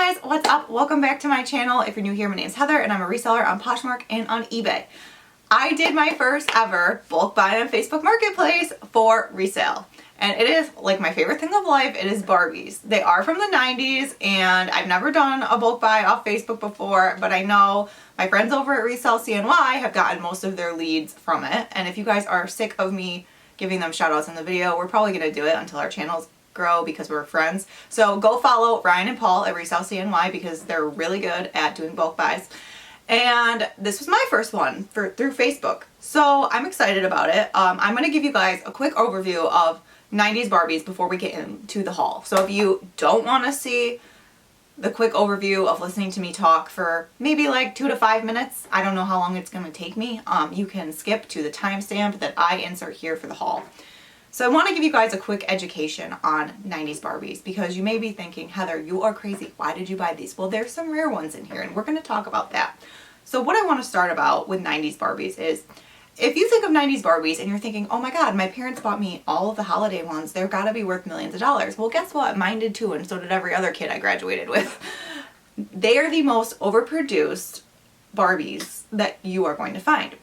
guys, what's up? Welcome back to my channel. If you're new here, my name is Heather and I'm a reseller on Poshmark and on eBay. I did my first ever bulk buy on Facebook Marketplace for resale. And it is like my favorite thing of life. It is Barbies. They are from the 90s and I've never done a bulk buy off Facebook before, but I know my friends over at Resell CNY have gotten most of their leads from it. And if you guys are sick of me giving them shout outs in the video, we're probably going to do it until our channels grow because we're friends. So go follow Ryan and Paul at Resell CNY because they're really good at doing bulk buys. And this was my first one through Facebook. So I'm excited about it. I'm going to give you guys a quick overview of 90s Barbies before we get into the haul. So if you don't want to see the quick overview of listening to me talk for maybe like 2 to 5 minutes, I don't know how long it's going to take me, you can skip to the timestamp that I insert here for the haul. So I want to give you guys a quick education on 90s Barbies because you may be thinking, Heather, you are crazy. Why did you buy these? Well, there's some rare ones in here and we're going to talk about that. So what I want to start about with 90s Barbies is if you think of 90s Barbies and you're thinking, oh my God, my parents bought me all of the holiday ones. They've got to be worth millions of dollars. Well, guess what? Mine did too, and so did every other kid I graduated with. They are the most overproduced Barbies that you are going to find.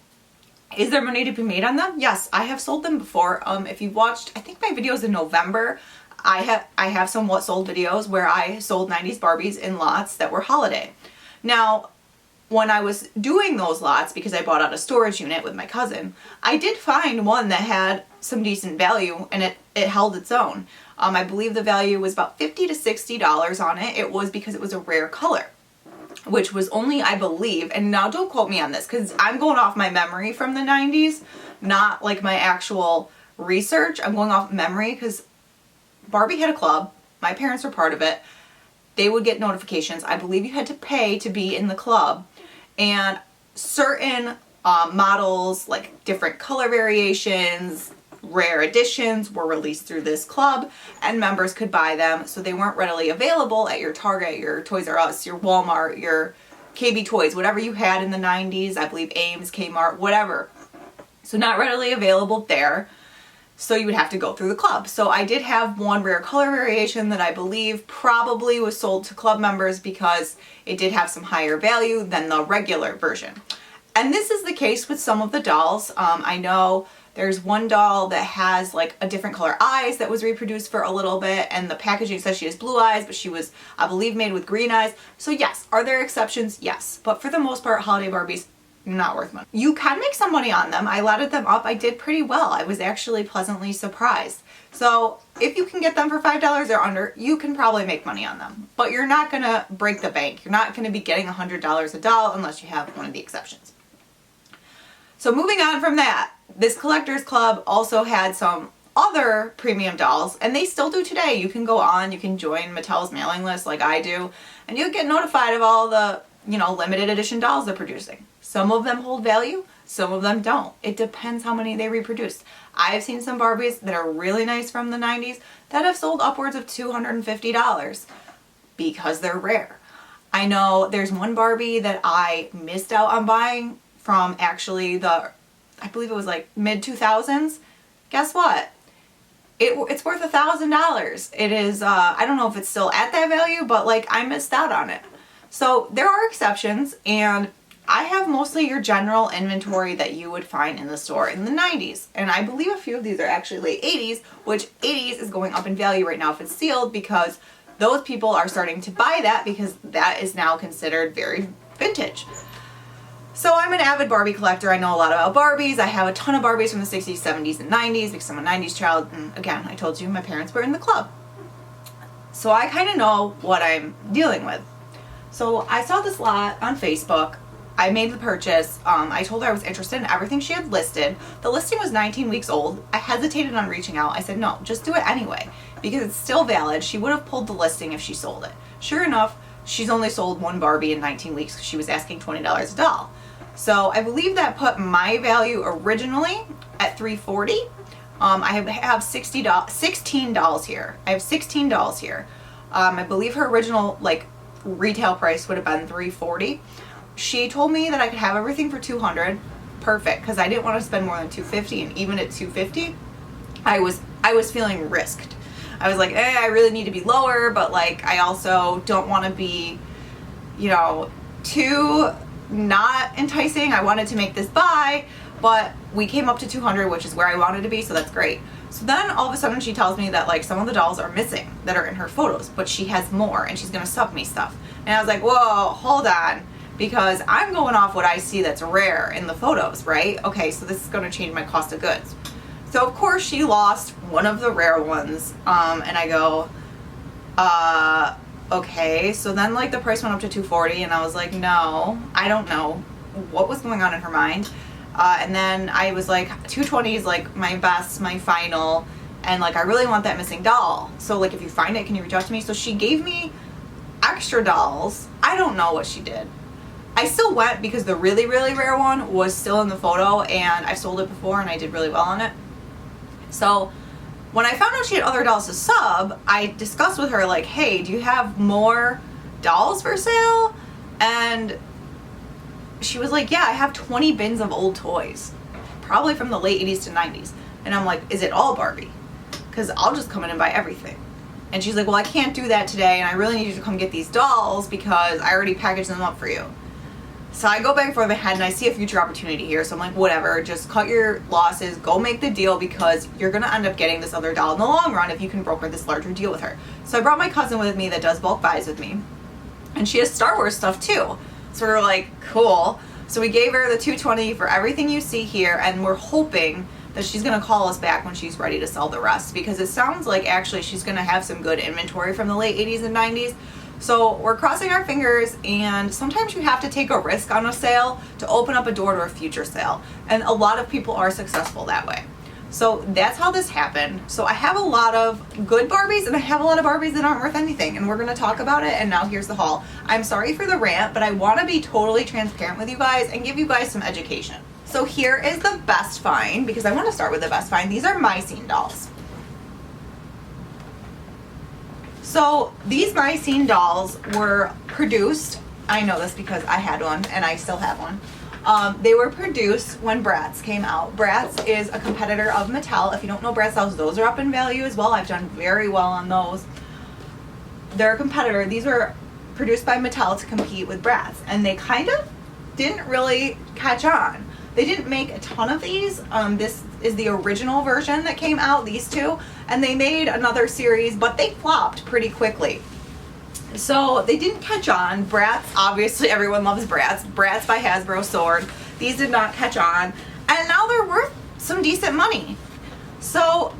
Is there money to be made on them? Yes, I have sold them before. If you've watched, I think my videos in November, I have some what sold videos where I sold 90s Barbies in lots that were holiday. Now, when I was doing those lots, because I bought out a storage unit with my cousin, I did find one that had some decent value and it held its own. I believe the value was about $50 to $60 on it. It was because it was a rare color, which was only, I believe, and now don't quote me on this because I'm going off my memory from the 90s, not like my actual research. I'm going off memory because Barbie had a club. My parents were part of it. They would get notifications. I believe you had to pay to be in the club, and certain models, like different color variations, rare editions, were released through this club and members could buy them. So they weren't readily available at your Target, your Toys R Us, your Walmart, your KB Toys, whatever you had in the 90s, I believe Ames, Kmart, whatever. So not readily available there. So you would have to go through the club. So I did have one rare color variation that I believe probably was sold to club members because it did have some higher value than the regular version. And this is the case with some of the dolls. I know there's one doll that has like a different color eyes that was reproduced for a little bit, and the packaging says she has blue eyes, but she was, I believe, made with green eyes. So yes, are there exceptions? Yes. But for the most part, holiday Barbies, not worth money. You can make some money on them. I laddered them up. I did pretty well. I was actually pleasantly surprised. So if you can get them for $5 or under, you can probably make money on them. But you're not going to break the bank. You're not going to be getting $100 a doll unless you have one of the exceptions. So moving on from that, this collector's club also had some other premium dolls, and they still do today. You can go on, you can join Mattel's mailing list like I do, and you'll get notified of all the, limited edition dolls they're producing. Some of them hold value, some of them don't. It depends how many they reproduced. I've seen some Barbies that are really nice from the 90s that have sold upwards of $250 because they're rare. I know there's one Barbie that I missed out on buying from actually I believe it was like mid-2000s. Guess what? It's worth $1,000. It is, I don't know if it's still at that value, but like I missed out on it. So there are exceptions, and I have mostly your general inventory that you would find in the store in the 90s. And I believe a few of these are actually late 80s, which 80s is going up in value right now if it's sealed because those people are starting to buy that because that is now considered very vintage. So I'm an avid Barbie collector. I know a lot about Barbies. I have a ton of Barbies from the 60s, 70s, and 90s because I'm a 90s child. And again, I told you my parents were in the club. So I kind of know what I'm dealing with. So I saw this lot on Facebook. I made the purchase. I told her I was interested in everything she had listed. The listing was 19 weeks old. I hesitated on reaching out. I said, no, just do it anyway because it's still valid. She would have pulled the listing if she sold it. Sure enough, she's only sold one Barbie in 19 weeks because she was asking $20 a doll. So I believe that put my value originally at $340. I have 16 dolls here. I have 16 dolls here. I believe her original retail price would have been $340. She told me that I could have everything for $200. Perfect, because I didn't want to spend more than $250, and even at $250, I was feeling risked. I was like, I really need to be lower, but like I also don't want to be, you know, too not enticing. I wanted to make this buy, but we came up to 200, which is where I wanted to be, so that's great. So then all of a sudden she tells me that like some of the dolls are missing that are in her photos, but she has more and she's gonna sub me stuff. And I was like, whoa, hold on, because I'm going off what I see that's rare in the photos, right? Okay, so this is gonna change my cost of goods. So of course she lost one of the rare ones, and I go, okay. So then like the price went up to $240, and I was like, no, I don't know what was going on in her mind. And then I was like, $220 is like my best, my final, and like I really want that missing doll. So like if you find it, can you reach out to me? So she gave me extra dolls. I don't know what she did. I still went because the really, really rare one was still in the photo, and I sold it before and I did really well on it. So when I found out she had other dolls to sub, I discussed with her like, hey, do you have more dolls for sale? And she was like, yeah, I have 20 bins of old toys, probably from the late 80s to 90s. And I'm like, is it all Barbie? Because I'll just come in and buy everything. And she's like, well, I can't do that today, and I really need you to come get these dolls because I already packaged them up for you. So I go back and forth in my head, and I see a future opportunity here. So I'm like, whatever, just cut your losses, go make the deal, because you're going to end up getting this other doll in the long run if you can broker this larger deal with her. So I brought my cousin with me that does bulk buys with me, and she has Star Wars stuff too. So we were like, cool. So we gave her the $220 for everything you see here, and we're hoping that she's going to call us back when she's ready to sell the rest, because it sounds like actually she's going to have some good inventory from the late 80s and 90s. So we're crossing our fingers, and sometimes you have to take a risk on a sale to open up a door to a future sale. And a lot of people are successful that way. So that's how this happened. So I have a lot of good Barbies, and I have a lot of Barbies that aren't worth anything, and we're going to talk about it. And now here's the haul. I'm sorry for the rant, but I want to be totally transparent with you guys and give you guys some education. So here is the best find, because I want to start with the best find. These are my scene dolls. So these My Scene dolls were produced, I know this because I had one and I still have one. They were produced when Bratz came out. Bratz is a competitor of Mattel. If you don't know Bratz dolls, those are up in value as well. I've done very well on those. They're a competitor. These were produced by Mattel to compete with Bratz, and they kind of didn't really catch on. They didn't make a ton of these. This is the original version that came out, these two, and they made another series, but they flopped pretty quickly. So they didn't catch on. Bratz, obviously everyone loves Bratz. Bratz by Hasbro soared. These did not catch on, and now they're worth some decent money. So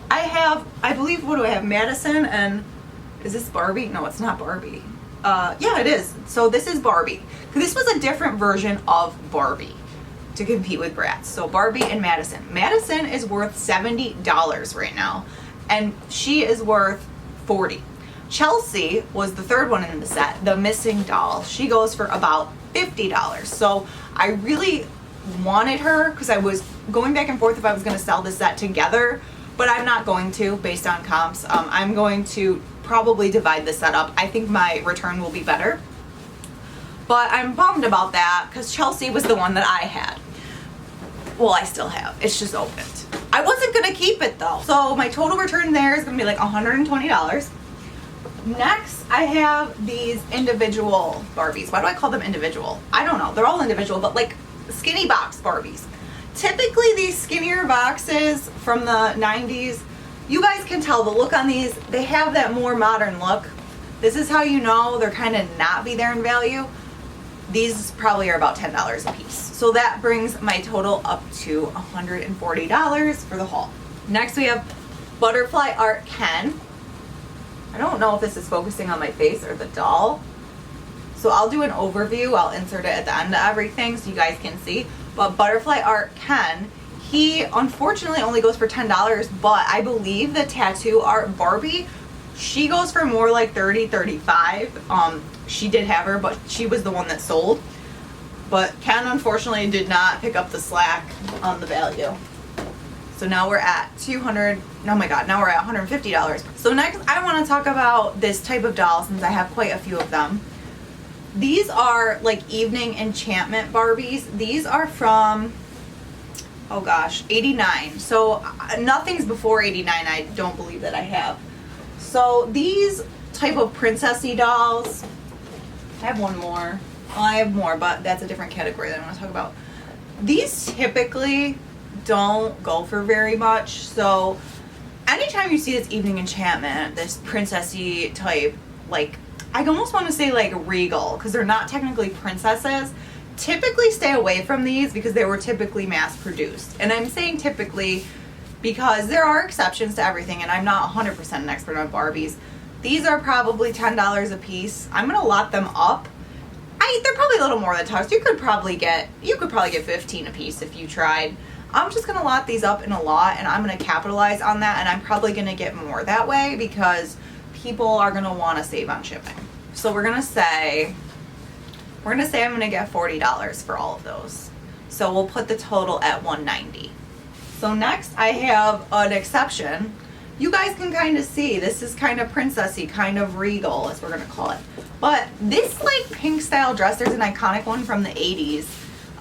I have, I believe, what do I have? Madison, and is this Barbie? No, it's not Barbie. Yeah, it is. So this is Barbie. This was a different version of Barbie to compete with Bratz. So Barbie and Madison. Madison is worth $70 right now, and she is worth $40. Chelsea was the third one in the set, the missing doll. She goes for about $50. So I really wanted her because I was going back and forth if I was going to sell this set together, but I'm not going to based on comps. I'm going to probably divide the set up. I think my return will be better. But I'm bummed about that because Chelsea was the one that I had. Well, I still have. It's just opened. I wasn't going to keep it though. So my total return there is going to be like $120. Next, I have these individual Barbies. Why do I call them individual? I don't know. They're all individual, but like skinny box Barbies. Typically, these skinnier boxes from the 90s, you guys can tell the look on these. They have that more modern look. This is how you know they're kind of not be there in value. These probably are about $10 a piece. So that brings my total up to $140 for the haul. Next, we have Butterfly Art Ken. I don't know if this is focusing on my face or the doll. So I'll do an overview. I'll insert it at the end of everything so you guys can see. But Butterfly Art Ken, he unfortunately only goes for $10, but I believe the Tattoo Art Barbie, she goes for more like $30, $35. She did have her, but she was the one that sold. But Ken unfortunately did not pick up the slack on the value. So now we're at now we're at $150. So next I want to talk about this type of doll since I have quite a few of them. These are like evening enchantment Barbies. These are from, oh gosh, 89. So nothing's before 89, I don't believe that I have. So these type of princessy dolls, I have one more. Well, I have more, but that's a different category that I want to talk about. These typically don't go for very much. So anytime you see this evening enchantment, this princessy type, like, I almost want to say like regal, because they're not technically princesses, typically stay away from these because they were typically mass produced. And I'm saying typically because there are exceptions to everything, and I'm not 100% an expert on Barbies. These are probably $10 a piece. I'm going to lot them up. They're probably a little more than $10. You could probably get 15 a piece if you tried. I'm just going to lot these up in a lot, and I'm going to capitalize on that, and I'm probably going to get more that way because people are going to want to save on shipping. So we're going to say I'm going to get $40 for all of those. So we'll put the total at $190. So next I have an exception. You guys can kind of see this is kind of princessy, kind of regal, as we're going to call it. But this like pink style dress, there's an iconic one from the 80s.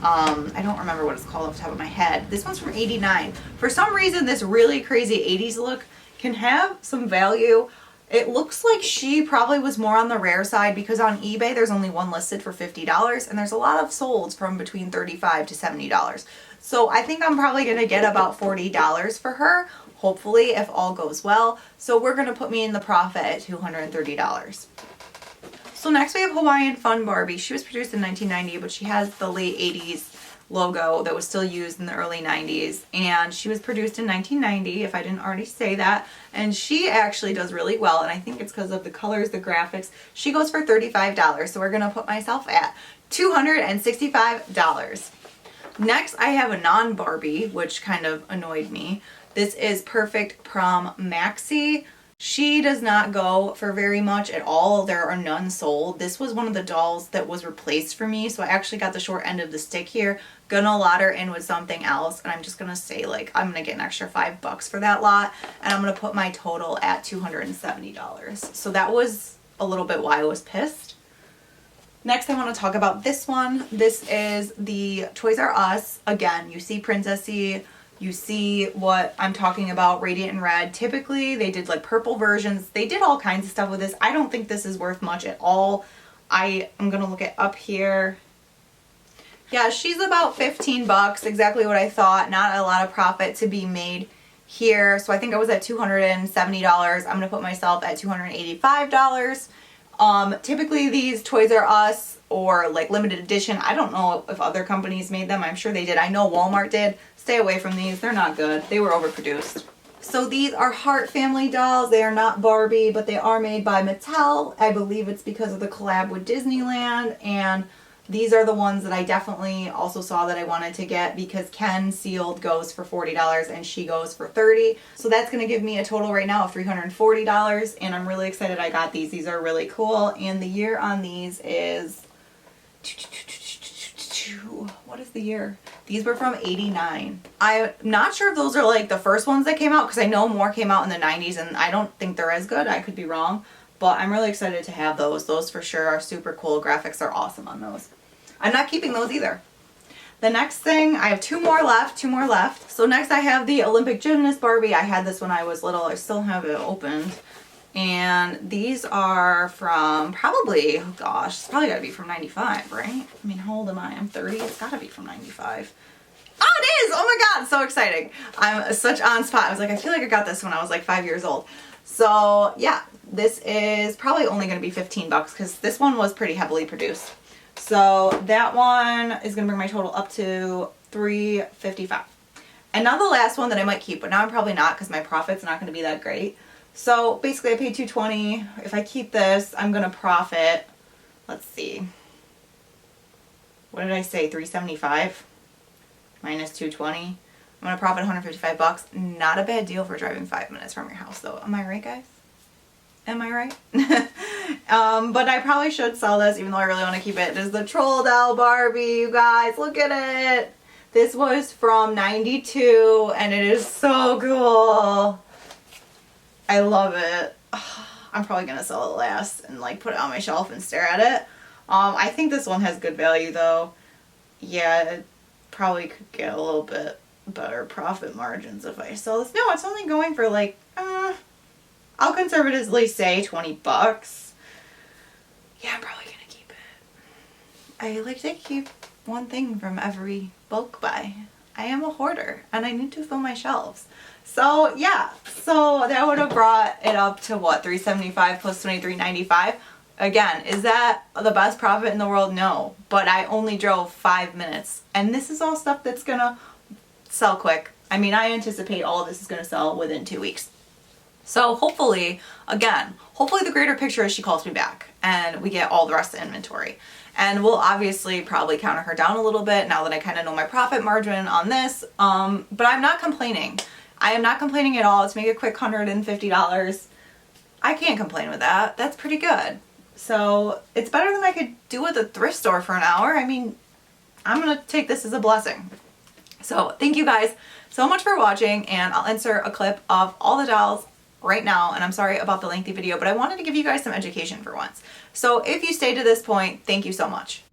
I don't remember what it's called off the top of my head. This one's from 89. For some reason, this really crazy 80s look can have some value. It looks like she probably was more on the rare side because on eBay there's only one listed for $50 and there's a lot of solds from between $35 to $70. So I think I'm probably going to get about $40 for her, hopefully, if all goes well. So we're going to put me in the profit at $230. So next we have Hawaiian Fun Barbie. She was produced in 1990, but she has the late 80s logo that was still used in the early 90s, and she was produced in 1990, if I didn't already say that, and she actually does really well, and I think it's because of the colors, the graphics. She goes for $35, so we're going to put myself at $265. Next I have a non-Barbie, which kind of annoyed me. This is Perfect Prom Maxi. She does not go for very much at all. There are none sold. This was one of the dolls that was replaced for me, so I actually got the short end of the stick here. Gonna lot her in with something else, and I'm just gonna say, like, I'm gonna get an extra $5 for that lot, and I'm gonna put my total at $270. So that was a little bit why I was pissed. Next I want to talk about this one. This is the Toys R Us. Again, you see princessy. You see what I'm talking about, Radiant and Red. Typically, they did like purple versions. They did all kinds of stuff with this. I don't think this is worth much at all. I am going to look it up here. Yeah, she's about 15 bucks, exactly what I thought. Not a lot of profit to be made here. So I think I was at $270. I'm going to put myself at $285. Typically these Toys R Us or like limited edition, I don't know if other companies made them. I'm sure they did. I know Walmart did. Stay away from these. They're not good. They were overproduced. So these are Heart Family dolls. They are not Barbie, but they are made by Mattel. I believe it's because of the collab with Disneyland, and these are the ones that I definitely also saw that I wanted to get because Ken Sealed goes for $40 and she goes for $30. So that's going to give me a total right now of $340, and I'm really excited I got these. These are really cool, and the year on these is... What is the year? These were from 89. I'm not sure if those are like the first ones that came out because I know more came out in the 90s and I don't think they're as good. I could be wrong, but I'm really excited to have those. Those for sure are super cool. Graphics are awesome on those. I'm not keeping those either. The next thing, I have two more left. So next I have the Olympic Gymnast Barbie. I had this when I was little. I still have it opened. And these are from probably, oh gosh, it's probably got to be from 95, right? I mean, how old am I? I'm 30. It's got to be from 95. Oh, it is! Oh my god, so exciting. I'm such on spot. I was like, I feel like I got this when I was like 5 years old. So yeah, this is probably only going to be 15 bucks because this one was pretty heavily produced. So that one is going to bring my total up to $355. And now the last one that I might keep, but now I'm probably not because my profit's not going to be that great. So basically I paid $220. If I keep this, I'm going to profit, let's see, what did I say, $375 minus $220. I'm going to profit $155. Not a bad deal for driving 5 minutes from your house though. Am I right, guys? Am I right? But I probably should sell this even though I really want to keep it. This is the Troll Doll Barbie, you guys. Look at it. This was from 92 and it is so cool. I love it. I'm probably going to sell it last and like put it on my shelf and stare at it. I think this one has good value though. Yeah, it probably could get a little bit better profit margins if I sell this. No, it's only going for like, I'll I'll conservatively say 20 bucks. Yeah, I'm probably gonna keep it. I like to keep one thing from every bulk buy. I am a hoarder and I need to fill my shelves. So yeah, so that would have brought it up to what, $375 plus $23.95. Again, is that the best profit in the world? No, but I only drove 5 minutes, and this is all stuff that's gonna sell quick. I mean, I anticipate all of this is gonna sell within 2 weeks. So hopefully, again, hopefully the greater picture is she calls me back and we get all the rest of the inventory. And we'll obviously probably counter her down a little bit now that I kind of know my profit margin on this. But I'm not complaining. I am not complaining at all. Let's make a quick $150. I can't complain with that. That's pretty good. So it's better than I could do at the thrift store for an hour. I mean, I'm going to take this as a blessing. So thank you guys so much for watching, and I'll insert a clip of all the dolls right now, and I'm sorry about the lengthy video, but I wanted to give you guys some education for once. So if you stayed to this point, thank you so much.